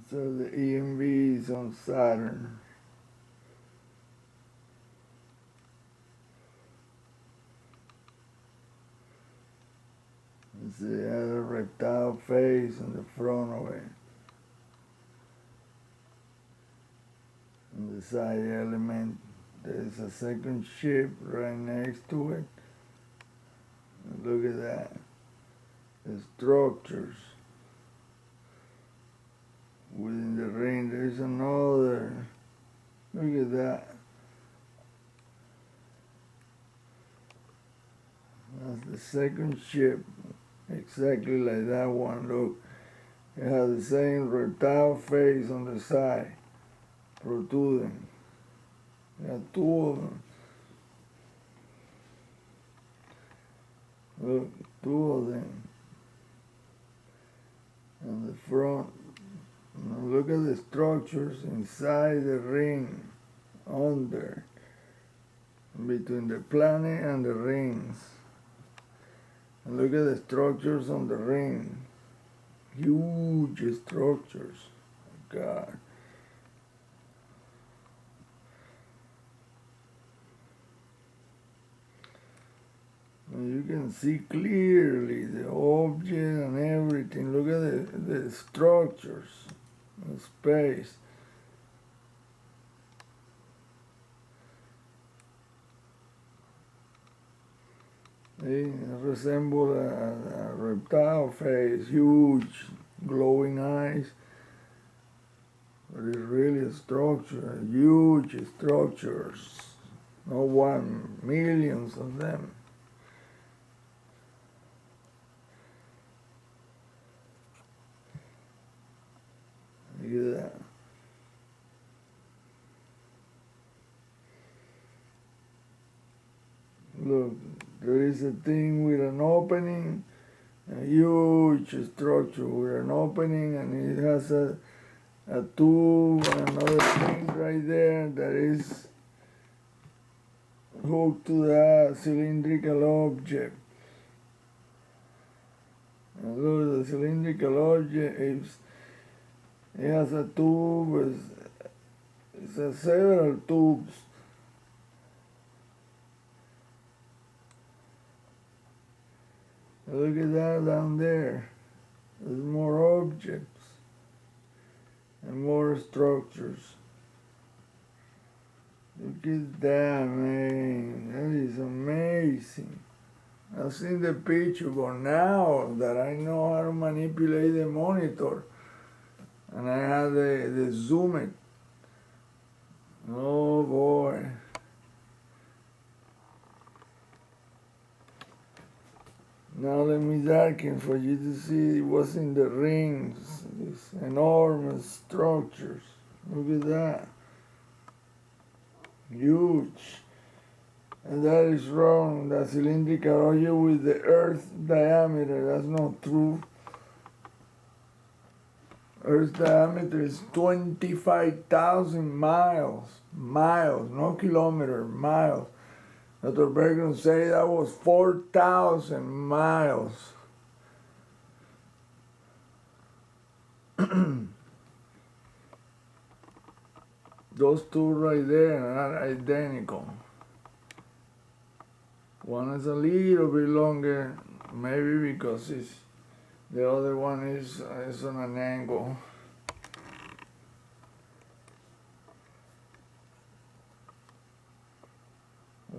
So the EMVs on Saturn. It's the other reptile face on the front of it. And the side element, there's a second ship right next to it. And look at that. The structures. Within the ring, there's another. Look at that. That's the second ship. Exactly like that one. Look. It has the same reptile face on the side. Protruding. There are two of them. Look, two of them. On the front. Now look at the structures inside the ring, under, between the planet and the rings. And look at the structures on the ring. Huge structures. God. And you can see clearly the object and everything. Look at the structures. The space. They resemble a reptile face, huge, glowing eyes. But it's really a structure, huge structures. No one, millions of them. Look at that. Look, there is a thing with an opening, a huge structure with an opening, and it has a tube and another thing right there that is hooked to that cylindrical object. And look, the cylindrical object it has a tube, it's several tubes. Look at that down there. There's more objects and more structures. Look at that, man. That is amazing. I've seen the picture, but now that I know how to manipulate the monitor and I have the zoom it, oh boy. Now let me darken for you to see what's in the rings, these enormous structures. Look at that. Huge. And that is wrong, that cylindrical object with the Earth diameter, that's not true. Earth's diameter is 25,000 miles. Miles, no kilometers, miles. Dr. Bergman said that was 4,000 miles. Those two right there are identical. One is a little bit longer, maybe because the other one is on an angle.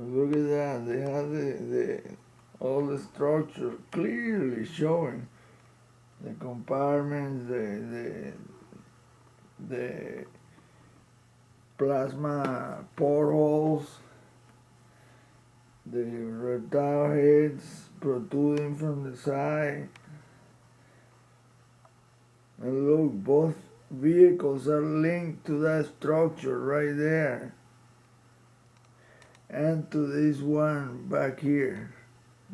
Look at that, they have all the structure clearly showing. The compartments, the plasma portholes, the reptile heads protruding from the side. And look, both vehicles are linked to that structure right there. And to this one back here.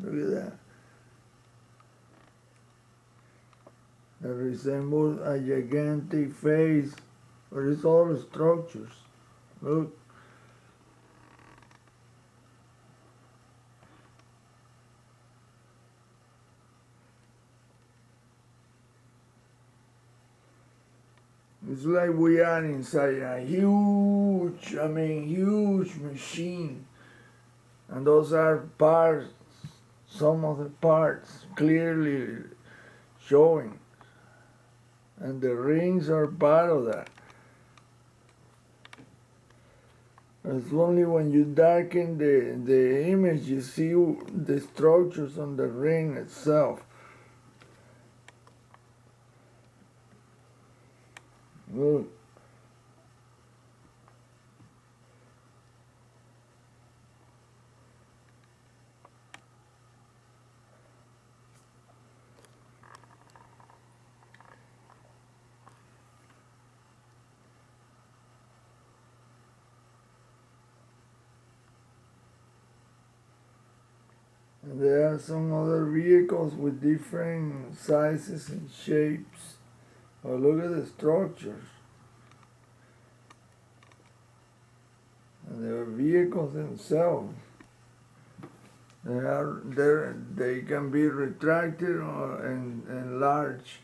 Look at that. That resembles a gigantic face, but it's all structures. Look. It's like we are inside a huge machine. And those are parts, some of the parts clearly showing. And the rings are part of that. It's only when you darken the image you see the structures on the ring itself. Look. And there are some other vehicles with different sizes and shapes. Oh, look at the structures. And the vehicles themselves. They can be retracted or enlarged.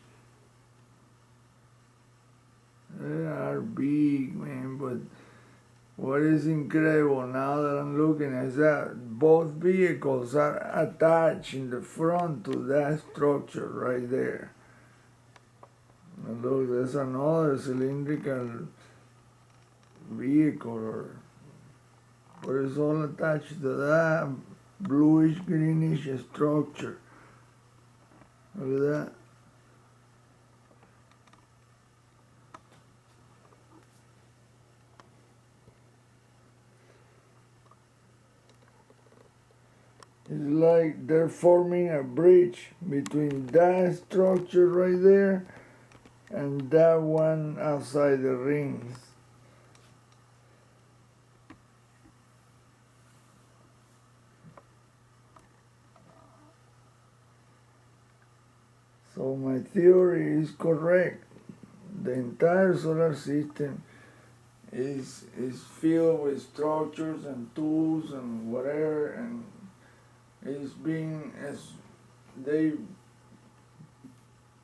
They are big, man, but what is incredible now that I'm looking is that both vehicles are attached in the front to that structure right there. And look, there's another cylindrical vehicle, but it's all attached to that bluish greenish structure. Look at that. It's like they're forming a bridge between that structure right there and that one outside the rings. So my theory is correct. The entire solar system is filled with structures and tools and whatever, and it's being, as they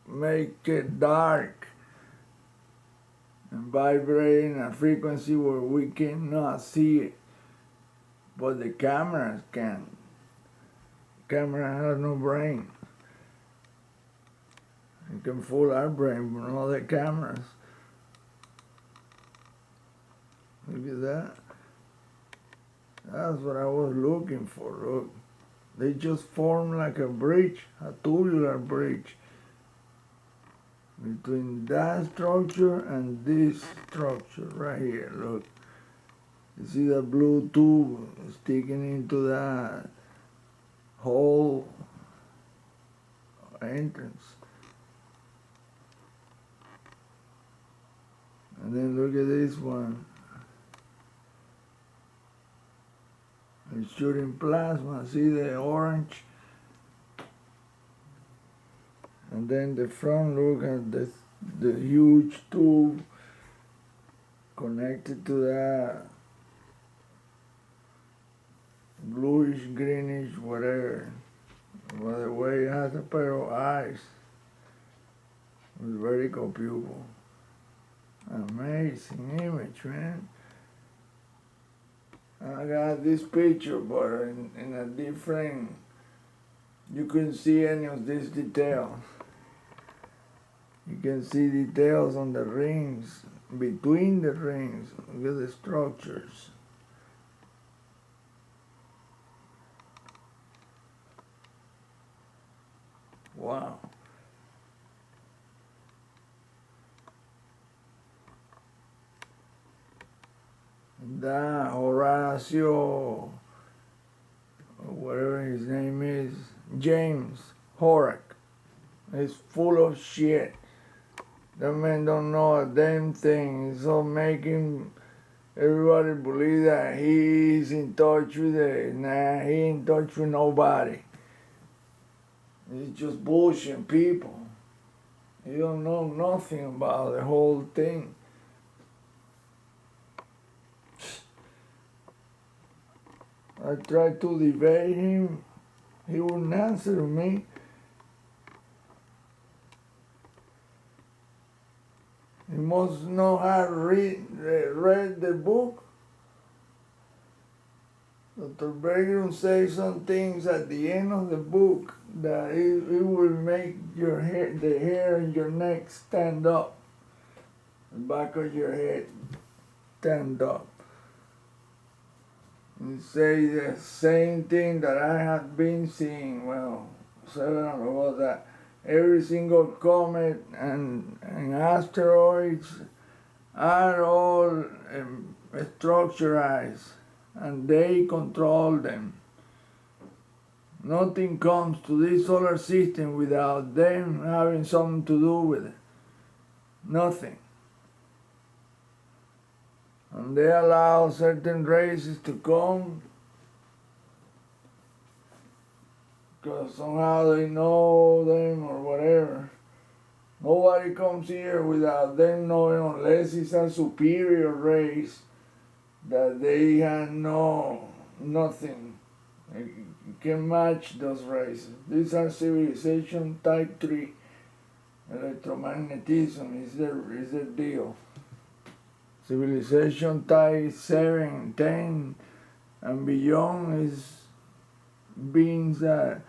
make it dark and vibrating a frequency where we cannot see it, but the cameras can. The camera has no brain. It can fool our brain, but not the cameras. Look at that. That's what I was looking for. Look, they just form like a bridge, a tubular bridge between that structure and this structure right here. Look, you see the blue tube sticking into that whole entrance. And then look at this one. It's shooting plasma. See the orange? And then the front, look at the huge tube connected to that bluish, greenish, whatever. By the way, it has a pair of eyes. It's very pupil. Amazing image, man. I got this picture, but in a different, you couldn't see any of these details. You can see details on the rings, between the rings, look at the structures. Wow. That Horacio, whatever his name is, James Horak, is full of shit. That man don't know a damn thing. He's all making everybody believe that he's in touch with it. Nah, he ain't in touch with nobody. He's just bullshitting people. He don't know nothing about the whole thing. I tried to debate him. He wouldn't answer me. He must not have read the book. Dr. Bergeron says some things at the end of the book that it will make your hair, the hair in your neck stand up, the back of your head stand up. You say the same thing that I have been seeing, well, several was that every single comet and asteroids are all structurized, and they control them. Nothing comes to this solar system without them having something to do with it. Nothing. And they allow certain races to come because somehow they know them or whatever. Nobody comes here without them knowing, unless it's a superior race that they have nothing. You can match those races. These are civilization type 3. Electromagnetism is their deal. Civilization type 7, 10, and beyond is beings that